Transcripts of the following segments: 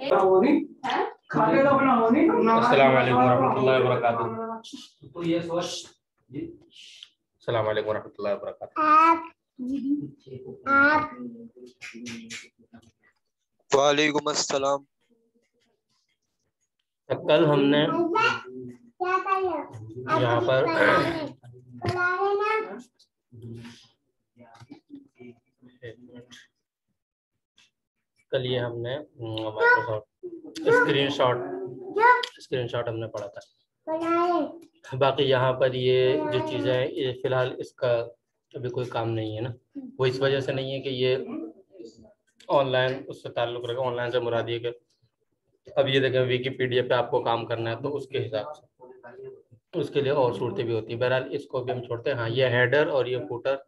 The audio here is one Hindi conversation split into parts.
अस्सलाम वालेकुम रहमतुल्लाहि व बरकातुहू। अस्सलाम वालेकुम रहमतुल्लाहि व बरकातुहू। वालेकुम अस्सलाम। कल हमने यहाँ पर कल ये हमने माइक्रोसॉफ्ट स्क्रीनशॉट हमने पढ़ा था। बाकी यहाँ पर ये जो चीज़ें हैं ये फिलहाल इसका अभी कोई काम नहीं है ना, वो इस वजह से नहीं है कि ये ऑनलाइन उससे ताल्लुक़ रखा। ऑनलाइन से मुराद ये कि अब ये देखें विकीपीडिया पे आपको काम करना है तो उसके हिसाब से उसके लिए और सूरतें भी होती है। बहरहाल इसको भी हम छोड़ते हैं। हाँ, ये हेडर और ये फुटर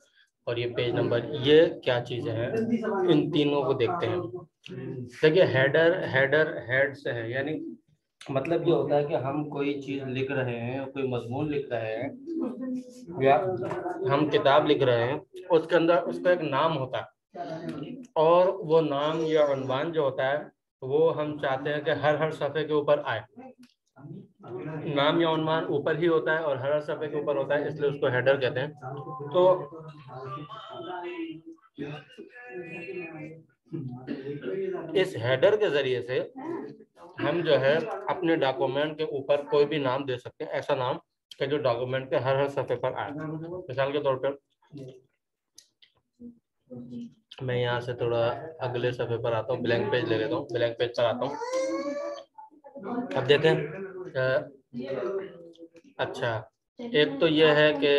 और ये पेज नंबर, ये क्या चीज़ें हैं, इन तीनों को देखते हैं। देखिए हेड से है, यानी मतलब ये होता है कि हम कोई चीज़ लिख रहे हैं, कोई मजमून लिख रहे हैं या हम किताब लिख रहे हैं, उसके अंदर उसका एक नाम होता है और वो नाम या उन्वान जो होता है वो हम चाहते हैं कि हर सफ़े के ऊपर आए। नाम या उन्वान ऊपर ही होता है और हर सफ़े के ऊपर होता है, इसलिए उसको हेडर कहते हैं। तो इस हेडर के जरिए से हम जो है अपने डॉक्यूमेंट के ऊपर कोई भी नाम दे सकते हैं, ऐसा नाम कि जो डॉक्यूमेंट के हर सफ़े पर आए। मिसाल के तौर पर मैं यहाँ से थोड़ा अगले सफ़े पर आता हूँ, ब्लैंक पेज ले लेता हूँ, ब्लैंक पेज पर आता हूँ। अब देखें, अच्छा एक तो ये है कि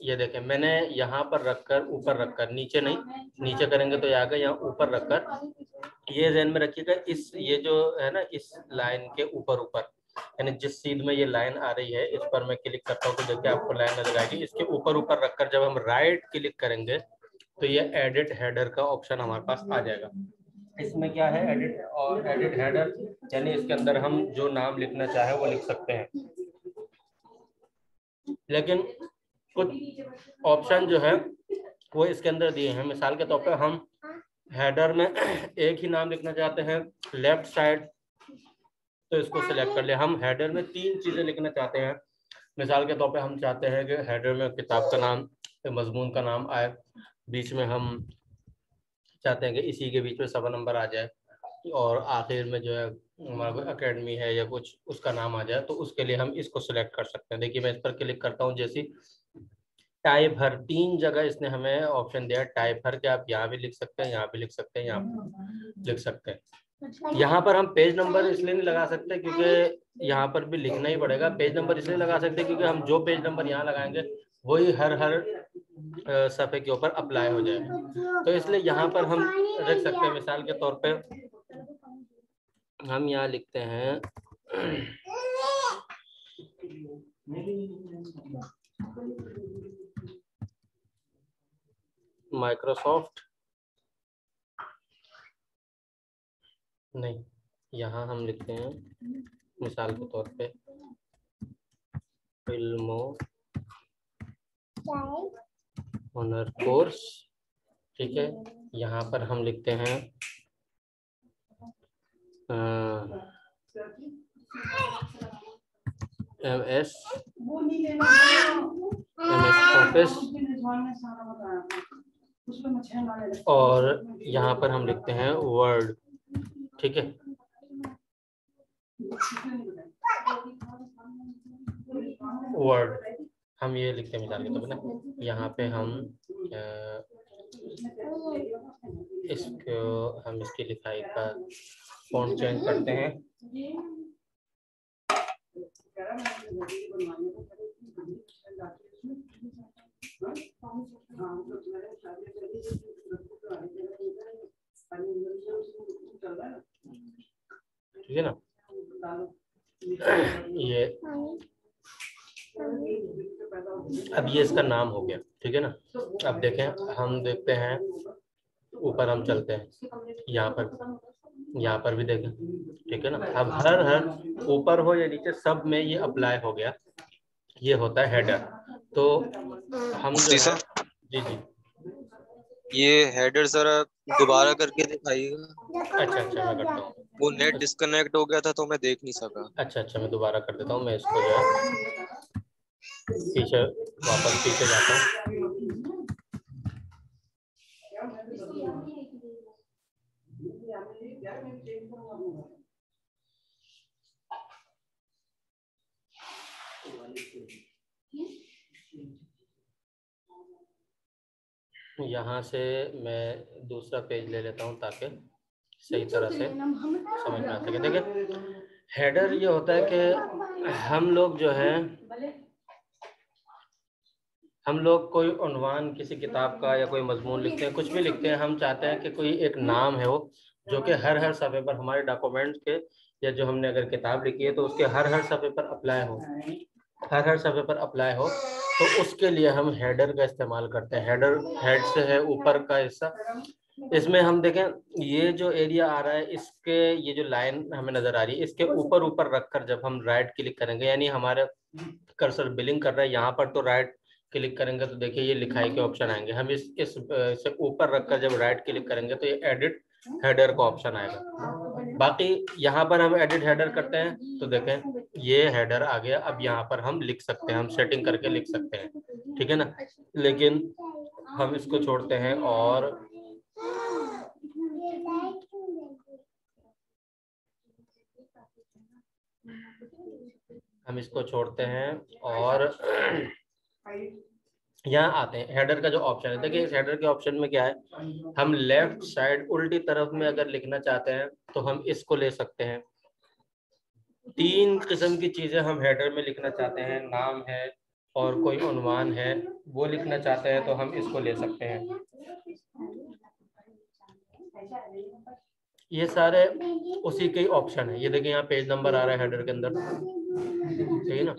ये देखें मैंने यहाँ पर रखकर, ऊपर रखकर, नीचे नहीं, नीचे करेंगे तो यहाँ यहाँ ऊपर रखकर ये ध्यान में रखिएगा, इस ये जो है ना इस लाइन के ऊपर ऊपर, यानी जिस सीध में ये लाइन आ रही है इस पर मैं क्लिक करता हूँ तो देखिए आपको लाइन नजर आएगी। इसके ऊपर ऊपर रखकर जब हम राइट क्लिक करेंगे तो ये एडिट हेडर का ऑप्शन हमारे पास आ जाएगा। इसमें क्या है, एडिट हेडर, यानी इसके अंदर हम जो नाम लिखना चाहे वो लिख सकते हैं। लेकिन कुछ ऑप्शन जो है वो इसके अंदर दिए हैं। मिसाल के तौर पे हम हेडर में एक ही नाम लिखना चाहते हैं लेफ्ट साइड, तो इसको सिलेक्ट कर ले। हम हेडर में 3 चीज़ें लिखना चाहते हैं। मिसाल के तौर पे हम चाहते हैं कि हेडर में किताब का नाम, मजमून का नाम आए, बीच में हम चाहते हैं कि इसी के बीच में सवा नंबर आ जाए और आखिर में जो है हमारा कोई अकेडमी है या कुछ उसका नाम आ जाए, तो उसके लिए हम इसको सिलेक्ट कर सकते हैं। देखिए मैं इस पर क्लिक करता हूँ, जैसी टाइप हर 3 जगह इसने हमें ऑप्शन दिया है। टाइप हर के आप यहाँ भी लिख सकते हैं, यहाँ भी लिख सकते हैं, यहाँ भी लिख सकते हैं। यहाँ पर हम पेज नंबर इसलिए नहीं लगा सकते क्योंकि यहाँ पर भी लिखना ही पड़ेगा। पेज नंबर इसलिए लगा सकते हैं क्योंकि हम जो पेज नंबर यहाँ लगाएंगे वही हर सफ़े के ऊपर अप्लाई हो जाएगा, तो इसलिए यहाँ पर हम रख सकते हैं। मिसाल के तौर पे हम यहाँ लिखते हैं माइक्रोसॉफ्ट, नहीं, यहाँ हम लिखते हैं मिसाल के तौर पे फिल्मों ऑनर कोर्स, ठीक है। यहाँ पर हम लिखते हैं MS ऑफिस, और यहाँ पर हम लिखते हैं वर्ड, ठीक है। वर्ड हम ये लिखते हैं मिसाल के तौर पे ना, यहाँ पे हम इसको हम इसकी लिखाई का फॉन्ट चेंज करते हैं। ठीक है ना, ये अब ये इसका नाम हो गया, ठीक है ना। अब देखें, हम देखते हैं ऊपर हम चलते हैं, यहाँ पर भी देखें, ठीक है ना। अब हर ऊपर हो या नीचे सब में ये अप्लाई हो गया, ये होता है हेडर। तो हम जो है, जी जी ये हेडर जरा दोबारा करके दिखाइएगा। अच्छा अच्छा, मैं करता हूँ। वो नेट डिस्कनेक्ट हो गया था तो मैं देख नहीं सका। अच्छा अच्छा, मैं दोबारा कर देता हूँ। मैं इसको जो है पीछे, वापस पीछे जाता हूँ। यहाँ से मैं दूसरा पेज ले लेता हूँ ताकि सही तरह से समझ में आ सके। देखिए, हेडर ये होता है कि हम लोग जो है, हम लोग कोई उन्वान किसी किताब का या कोई मजमून लिखते हैं, कुछ भी लिखते हैं, हम चाहते हैं कि कोई एक नाम है वो जो कि हर सफ़े पर हमारे डॉक्यूमेंट्स के, या जो हमने अगर किताब लिखी है तो उसके हर सफ़े पर अप्लाई हो, हर सफ़े पर अप्लाई हो। तो उसके लिए हम हेडर का इस्तेमाल करते हैं। हेडर, हेड से है ऊपर का हिस्सा। इसमें हम देखें, ये जो एरिया आ रहा है, इसके ये जो लाइन हमें नजर आ रही है, इसके ऊपर ऊपर रखकर जब हम राइट क्लिक करेंगे, यानी हमारे कर्सर बिलिंग कर रहा है यहाँ पर, तो राइट क्लिक करेंगे तो देखिए ये लिखाई के ऑप्शन आएंगे। हम इसे ऊपर रखकर जब राइट क्लिक करेंगे तो ये एडिट हेडर का ऑप्शन आएगा। बाकी यहाँ पर हम एडिट हेडर करते हैं तो देखें ये हेडर आ गया। अब यहाँ पर हम लिख सकते हैं, हम सेटिंग करके लिख सकते हैं, ठीक है ना। लेकिन हम इसको छोड़ते हैं और हम इसको छोड़ते हैं और यहाँ आते हैं। हेडर का जो ऑप्शन है, देखिए इस हेडर के ऑप्शन में क्या है, हम लेफ्ट साइड उल्टी तरफ में अगर लिखना चाहते हैं तो हम इसको ले सकते हैं। तीन किस्म की चीजें हम हेडर में लिखना चाहते हैं, नाम है और कोई उन्वान है, वो लिखना चाहते हैं तो हम इसको ले सकते हैं। ये सारे उसी के ऑप्शन है। ये देखिए यहाँ पेज नंबर आ रहा है हेडर के अंदर, सही है ना।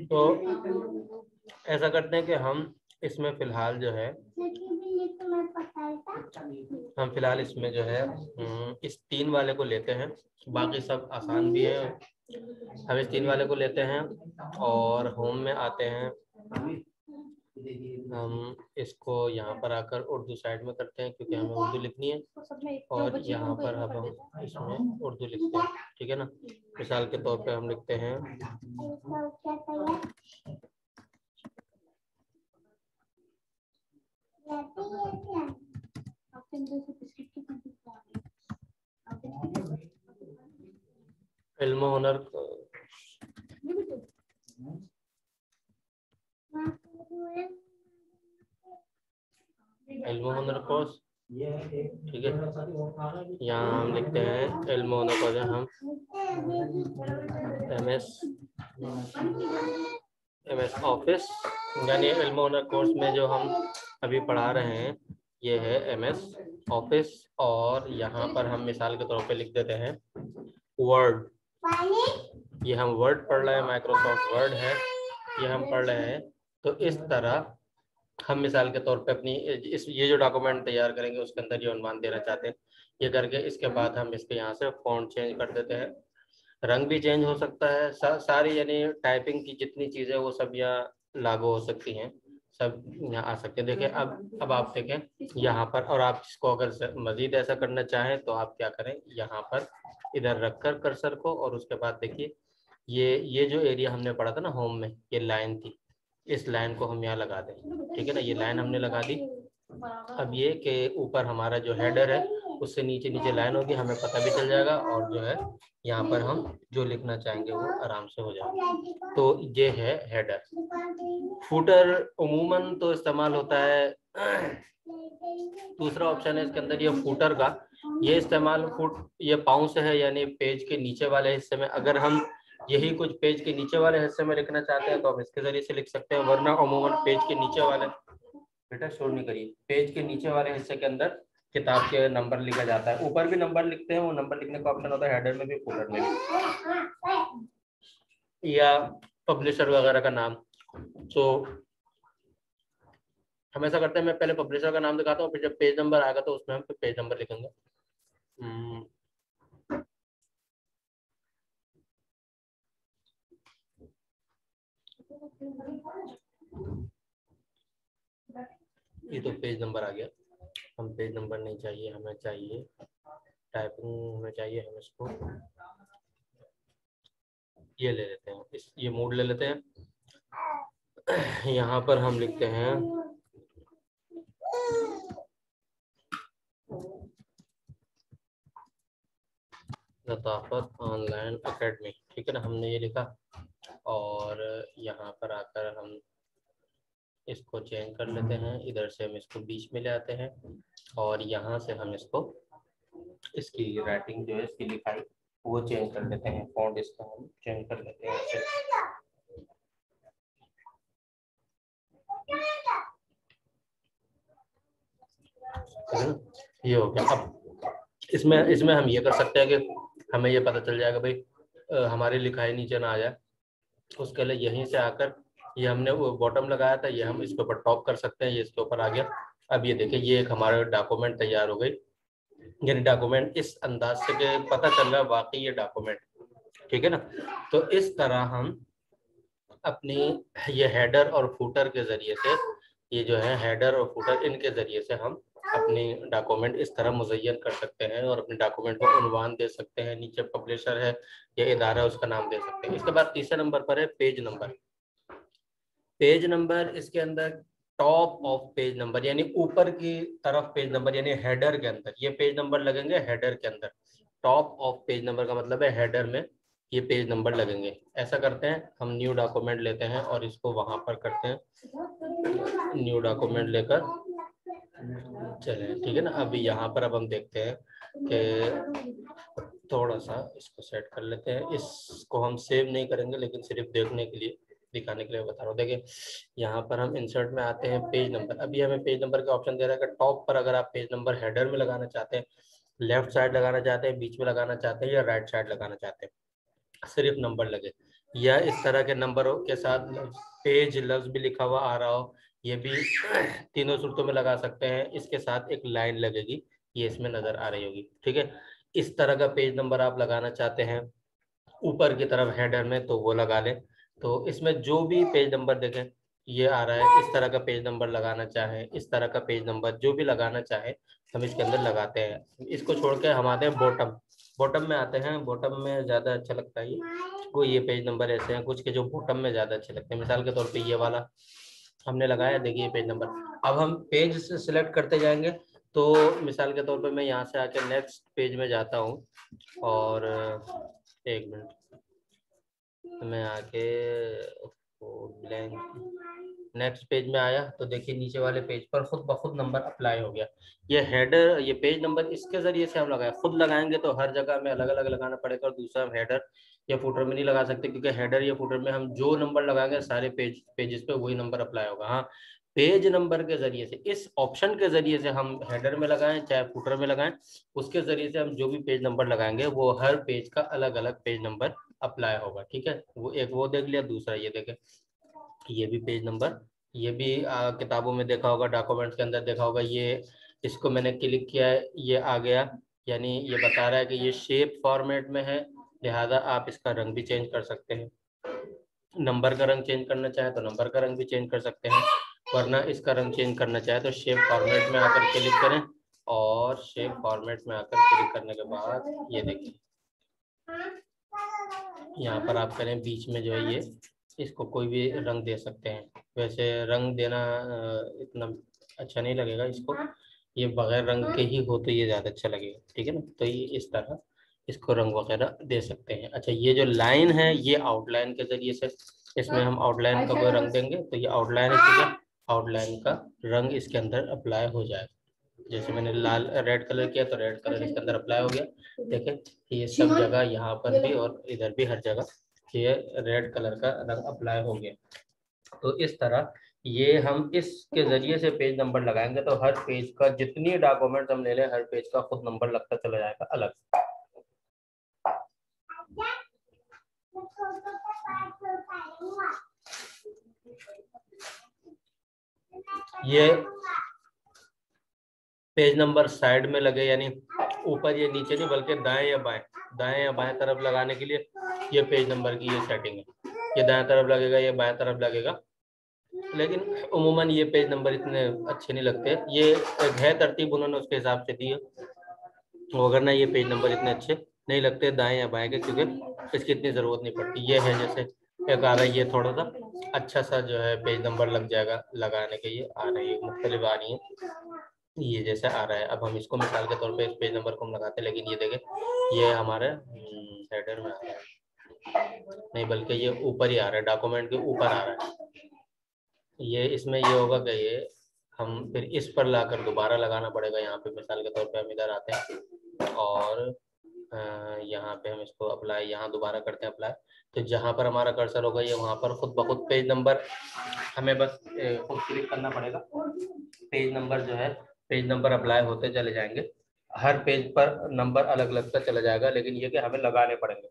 तो ऐसा करते हैं कि हम इसमें फिलहाल जो है, हम फिलहाल इसमें जो है इस तीन वाले को लेते हैं। बाकी सब आसान भी है। हम इस तीन वाले को लेते हैं और होम में आते हैं। हम इसको यहाँ पर आकर उर्दू साइड में करते हैं क्योंकि हमें उर्दू लिखनी है, और यहाँ पर हम इसमें उर्दू लिखते हैं, ठीक है ना। मिसाल के तौर पे हम लिखते हैं इल्म हुनर, इल्म हुनर कोर्स, ठीक है। यहाँ हम लिखते हैं इल्म हुनर कोर्स, हम एमएस ऑफिस, यानी इल्म हुनर कोर्स में जो हम अभी पढ़ा रहे हैं ये है एमएस ऑफिस। और यहाँ पर हम मिसाल के तौर पे लिख देते हैं वर्ड। ये हम वर्ड पढ़ रहे हैं, माइक्रोसॉफ्ट वर्ड है ये हम पढ़ रहे हैं। तो इस तरह हम मिसाल के तौर पे अपनी ये जो डॉक्यूमेंट तैयार करेंगे उसके अंदर ये अनुमान देना चाहते हैं, ये करके इसके बाद हम इसके यहाँ से फॉन्ट चेंज कर देते हैं। रंग भी चेंज हो सकता है, सारी यानी टाइपिंग की जितनी चीज़ें वो सब यहाँ लागू हो सकती हैं, सब यहाँ आ सकते हैं। देखिए अब आप देखें यहाँ पर, और आप इसको अगर मजीद ऐसा करना चाहें तो आप क्या करें, यहाँ पर इधर रखकर कर्सर को, और उसके बाद देखिए ये जो एरिया हमने पढ़ा था ना होम में, ये लाइन थी, इस लाइन को हम यहाँ लगा दें, ठीक है ना। ये लाइन हमने लगा दी। अब ये के ऊपर हमारा जो हेडर है उससे नीचे नीचे लाइन होगी, हमें पता भी चल जाएगा, और जो है यहाँ पर हम जो लिखना चाहेंगे वो आराम से हो जाएगा। तो ये है हेडर। फुटर उमूमन तो इस्तेमाल होता है, दूसरा ऑप्शन है इसके अंदर ये फुटर का, ये इस्तेमाल ये पाँव से है, यानी पेज के नीचे वाले हिस्से में। अगर हम यही कुछ पेज के नीचे वाले हिस्से में लिखना चाहते हैं तो हम इसके जरिए से लिख सकते हैं, वरना अमूमन पेज के नीचे वाले, बेटा शोर नहीं करिए, पेज के नीचे वाले हिस्से के अंदर किताब के नंबर लिखा जाता है। ऊपर भी नंबर लिखते हैं, वो नंबर लिखने का ऑप्शन होता है हेडर में भी, फुटर में भी, या पब्लिशर वगैरह का नाम। तो हम ऐसा करते हैं, मैं पहले पब्लिशर का नाम दिखाता हूँ, फिर जब पेज नंबर आएगा तो उसमें हम फिर पेज नंबर लिखेंगे। ये तो पेज नंबर आ गया। पेज नंबर नहीं चाहिए, हमें चाहिए टाइपिंग में चाहिए, हम इसको ये ले लेते हैं, ये मोड ले लेते हैं। यहाँ पर हम लिखते हैं लताफत ऑनलाइन एकेडमी, ठीक है ना, हमने ये लिखा। और यहाँ पर आकर हम इसको चेंज कर लेते हैं, इधर से हम इसको बीच में ले आते हैं और यहाँ से हम इसको इसकी राइटिंग जो है, इसकी लिखाई वो चेंज कर लेते हैं, फॉन्ट इसका हम चेंज कर लेते हैं ऐसे। ये हो गया। अब इसमें हम ये कर सकते हैं कि हमें ये पता चल जाएगा भाई हमारी लिखाई नीचे ना आ जाए, उसके लिए यहीं से आकर ये हमने वो बॉटम लगाया था, ये हम इसके ऊपर टॉप कर सकते हैं, ये इसके ऊपर आ गया। अब ये देखिए, ये एक हमारा डॉक्यूमेंट तैयार हो गई, यानी डॉक्यूमेंट इस अंदाज से कि पता चल रहा है वाकई ये डॉक्यूमेंट, ठीक है ना। तो इस तरह हम अपनी ये हेडर और फुटर के जरिए से, ये जो है हेडर और फुटर, इनके जरिए से हम अपनी डॉक्यूमेंट इस तरह मुज़य्यन कर सकते हैं और अपने डॉक्यूमेंट को उन्वान दे सकते हैं, नीचे पब्लिशर है या इदारा उसका नाम दे सकते हैं। इसके बाद तीसरे नंबर पर है पेज नंबर। पेज नंबर इसके अंदर टॉप ऑफ पेज नंबर, यानी ऊपर की तरफ पेज नंबर, यानी हेडर के अंदर ये पेज नंबर लगेंगे। हेडर के अंदर टॉप ऑफ पेज नंबर का मतलब है हेडर में ये पेज नंबर लगेंगे। ऐसा करते हैं, हम न्यू डॉक्यूमेंट लेते हैं और इसको वहां पर करते हैं, न्यू डॉक्यूमेंट लेकर चले, ठीक है ना। अभी यहाँ पर अब हम देखते हैं कि थोड़ा सा इसको सेट कर लेते हैं, इसको हम सेव नहीं करेंगे लेकिन सिर्फ देखने के लिए, दिखाने के लिए बता रहा हूँ। देखिए यहाँ पर हम इंसर्ट में आते हैं, पेज नंबर। अभी हमें पेज नंबर का ऑप्शन दे रहा है कि टॉप पर अगर आप पेज नंबर हेडर में लगाना चाहते हैं, लेफ्ट साइड लगाना चाहते हैं, बीच में लगाना चाहते हैं या राइट साइड लगाना चाहते हैं, सिर्फ नंबर लगे, या इस तरह के नंबरों के साथ पेज लफ्ज भी लिखा हुआ आ रहा हो, ये भी तीनों सूरतों में लगा सकते हैं। इसके साथ एक लाइन लगेगी, ये इसमें नजर आ रही होगी, ठीक है। इस तरह का पेज नंबर आप लगाना चाहते हैं ऊपर की तरफ हेडर में, तो वो लगा लें। तो इसमें जो भी पेज नंबर देखें ये आ रहा है, इस तरह का पेज नंबर लगाना चाहे, इस तरह का पेज नंबर जो भी लगाना चाहे हम इसके अंदर लगाते हैं। इसको छोड़ के हम आते हैं बॉटम। बॉटम में आते हैं, बॉटम में ज़्यादा अच्छा लगता है ये पेज नंबर ऐसे हैं कुछ के जो बॉटम में ज़्यादा अच्छे लगते हैं। मिसाल के तौर पे ये वाला हमने लगाया, देखिए पेज नंबर। अब हम पेज से सिलेक्ट करते जाएंगे, तो मिसाल के तौर पे मैं यहाँ से आके नेक्स्ट पेज में जाता हूँ और एक मिनट मैं आके ब्लैंक नेक्स्ट पेज में आया, तो देखिए नीचे वाले पेज पर खुद ब खुद नंबर अप्लाई हो गया। ये हेडर, ये पेज नंबर इसके जरिए से हम लगाए, खुद लगाएंगे तो हर जगह में अलग अलग लगाना पड़ेगा और दूसरा हेडर या फुटर में नहीं लगा सकते, क्योंकि हेडर या फुटर में हम जो नंबर लगाएंगे सारे पेजेस पे वही नंबर अप्लाई होगा। हाँ, पेज नंबर के जरिए से, इस ऑप्शन के जरिए से हम हेडर में लगाएं चाहे फुटर में लगाएं, उसके जरिए से हम जो भी पेज नंबर लगाएंगे वो हर पेज का अलग अलग पेज नंबर अप्लाई होगा, ठीक है। वो एक वो देख लिया, दूसरा ये देखें, ये भी पेज नंबर, ये भी किताबों में देखा होगा, डॉक्यूमेंट्स के अंदर देखा होगा, ये इसको मैंने क्लिक किया है, ये आ गया, यानी ये बता रहा है कि ये शेप फॉर्मेट में है, लिहाजा आप इसका रंग भी चेंज कर सकते हैं। नंबर का रंग चेंज करना चाहे तो नंबर का रंग भी चेंज कर सकते हैं, वरना इसका रंग चेंज करना चाहे तो शेप फॉर्मेट में आकर क्लिक करें, और शेप फॉर्मेट में आकर क्लिक करने के बाद ये देखिए यहाँ पर आप करें बीच में जो है ये, इसको कोई भी रंग दे सकते हैं। वैसे रंग देना इतना अच्छा नहीं लगेगा इसको, ये बगैर रंग के ही हो तो ये ज़्यादा अच्छा लगेगा, ठीक है ना। तो ये इस तरह इसको रंग वगैरह दे सकते हैं। अच्छा, ये जो लाइन है ये आउटलाइन के जरिए से, इसमें हम आउटलाइन का कोई रंग देंगे तो ये आउटलाइन है, ठीक है, आउटलाइन का रंग इसके अंदर अप्लाई हो जाएगा। जैसे मैंने लाल रेड कलर किया तो रेड कलर इसके अंदर अप्लाई हो गया, देखें ये सब जगह, यहाँ पर भी और इधर भी हर जगह ये रेड कलर का रंग अप्लाई हो गया। तो इस तरह ये हम इसके जरिए से पेज नंबर लगाएंगे तो हर पेज का, जितनी डॉक्यूमेंट हम ले लें, हर पेज का खुद नंबर लगता चला जाएगा अलग। ये पेज नंबर साइड में लगे, यानी ऊपर या नीचे नहीं बल्कि दाएं या बाएं तरफ लगाने के लिए ये पेज नंबर की ये सेटिंग है। ये दाएं तरफ लगेगा, ये बाएं तरफ लगेगा, लेकिन उमूमन ये पेज नंबर इतने अच्छे नहीं लगते। ये एक है तरतीब उन्होंने उसके हिसाब से दी है, वरना ये पेज नंबर इतने अच्छे नहीं लगते दाएं या बाएं के, क्योंकि इसकी इतनी ज़रूरत नहीं पड़ती। ये है जैसे एक आ रहा है, ये थोड़ा सा अच्छा सा जो है पेज नंबर लग जाएगा लगाने के, ये आ रही है मुख्तलिफ आ रही है, ये जैसे आ रहा है। अब हम इसको मिसाल के तौर पे इस पेज नंबर को हम लगाते हैं, लेकिन ये देखें ये हमारे हेडर में आ रहा है, नहीं बल्कि ये ऊपर ही आ रहा है, डॉक्यूमेंट के ऊपर आ रहा है। ये इसमें ये होगा कि ये हम फिर इस पर लाकर दोबारा लगाना पड़ेगा। यहाँ पे मिसाल के तौर पे हम इधर आते हैं और यहाँ पे हम इसको अप्लाई, यहाँ दोबारा करते हैं अप्लाई, तो जहाँ पर हमारा कर्सर होगा ये वहाँ पर खुद ब खुद पेज नंबर, हमें बस खुद क्लिक करना पड़ेगा, पेज नंबर जो है पेज नंबर अप्लाई होते चले जाएंगे। हर पेज पर नंबर अलग अलग सा चला जाएगा, लेकिन ये कि हमें लगाने पड़ेंगे।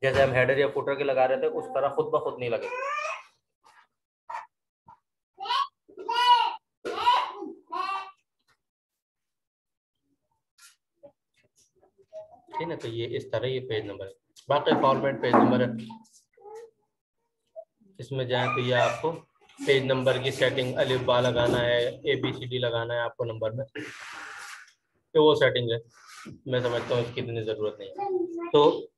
जैसे हम हेडर या फुटर के लगा रहे थे उस तरह खुद ब खुद नहीं लगेगा। ठीक है, तो ये इस तरह ये पेज नंबर है। बाकी फॉर्मेट पेज नंबर है, इसमें जाए तो ये आपको पेज नंबर की सेटिंग, अलिफ बा लगाना है, ABCD लगाना है आपको नंबर में, तो वो सेटिंग है। मैं समझता हूँ इसकी इतनी ज़रूरत नहीं है। तो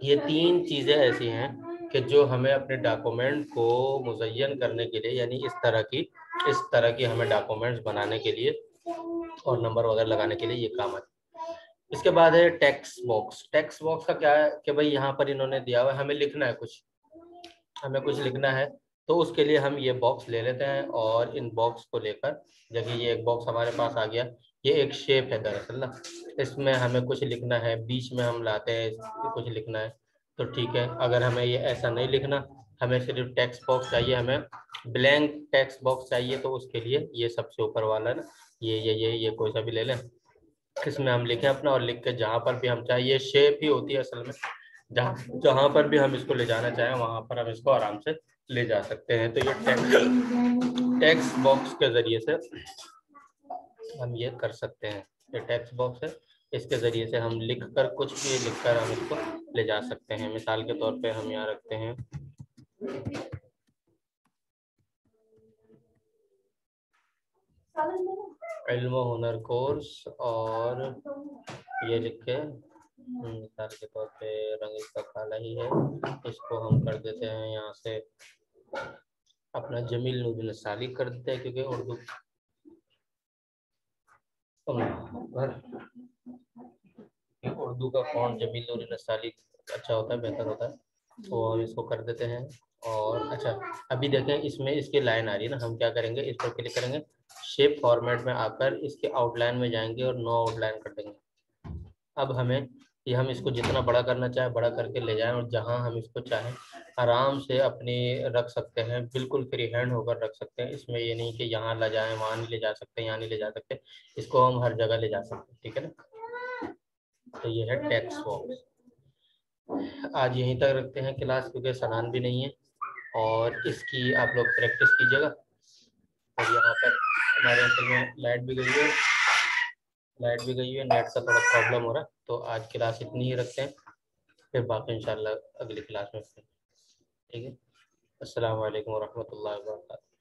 ये 3 चीज़ें ऐसी हैं कि जो हमें अपने डॉक्यूमेंट को मुज़य्यन करने के लिए, यानी इस तरह की हमें डॉक्यूमेंट्स बनाने के लिए और नंबर वगैरह लगाने के लिए ये काम आती है। इसके बाद है टेक्स्ट बॉक्स। टेक्स्ट बॉक्स का क्या है कि भाई यहाँ पर इन्होंने दिया हुआ है, हमें लिखना है कुछ, हमें कुछ लिखना है, तो उसके लिए हम ये बॉक्स ले लेते हैं और इन बॉक्स को लेकर, जैसे ये एक बॉक्स हमारे पास आ गया, ये एक शेप है दरअसल ना, इसमें हमें कुछ लिखना है, बीच में हम लाते हैं कुछ लिखना है, तो ठीक है। अगर हमें ये ऐसा नहीं लिखना, हमें सिर्फ टेक्स्ट बॉक्स चाहिए, हमें ब्लैंक टेक्स्ट बॉक्स चाहिए, तो उसके लिए ये सबसे ऊपर वाला है ना, ये कोई सा भी ले लें, इसमें हम लिखें अपना, और लिख के जहाँ पर भी हम चाहे, ये शेप ही होती है असल में, जहाँ जहाँ पर भी हम इसको ले जाना चाहें वहाँ पर हम इसको आराम से ले जा सकते हैं। तो ये टेक्स्ट बॉक्स के ज़रिए से हम ये कर सकते हैं। ये टेक्स्ट बॉक्स है, इसके ज़रिए से हम लिख कर, कुछ भी लिख कर हम इसको ले जा सकते हैं। मिसाल के तौर पे हम यहाँ रखते हैं इल्म व हुनर कोर्स, और ये लिख के मिसाल के तौर पे रंग इसका काला ही है, इसको हम कर देते हैं यहाँ से अपना जमील नूरुन सालिक कर देते हैं, क्योंकि उर्दू का फॉन्ट जमील नूरुन सालिक अच्छा होता है, बेहतर होता है, तो हम इसको कर देते हैं। और अच्छा, अभी देखें इसमें इसकी लाइन आ रही है ना, हम क्या करेंगे, इस पर क्लिक करेंगे, शेप फॉर्मेट में आकर इसके आउटलाइन में जाएंगे और नो आउटलाइन कर देंगे। अब हमें ये, हम इसको जितना बड़ा करना चाहे बड़ा करके ले जाएं, और जहां हम इसको चाहें आराम से अपनी रख सकते हैं, बिल्कुल फ्री हैंड होकर रख सकते हैं। इसमें ये नहीं कि यहाँ ले जाएं, वहाँ नहीं ले जा सकते, यहाँ नहीं ले जा सकते, इसको हम हर जगह ले जा सकते हैं, ठीक है ना। तो ये है टेक्स्ट बॉक्स। आज यहीं तक रखते हैं क्लास, क्योंकि सनान भी नहीं है, और इसकी आप लोग प्रैक्टिस कीजिएगा। और यहाँ पर हमारे असल में लाइट भी गई है, नेट का थोड़ा प्रॉब्लम हो रहा है, तो आज क्लास इतनी ही रखते हैं, फिर बाकी इंशाल्लाह अगली क्लास में फिर, ठीक है। अस्सलाम वालेकुम रहमतुल्लाहि व बरकातहू।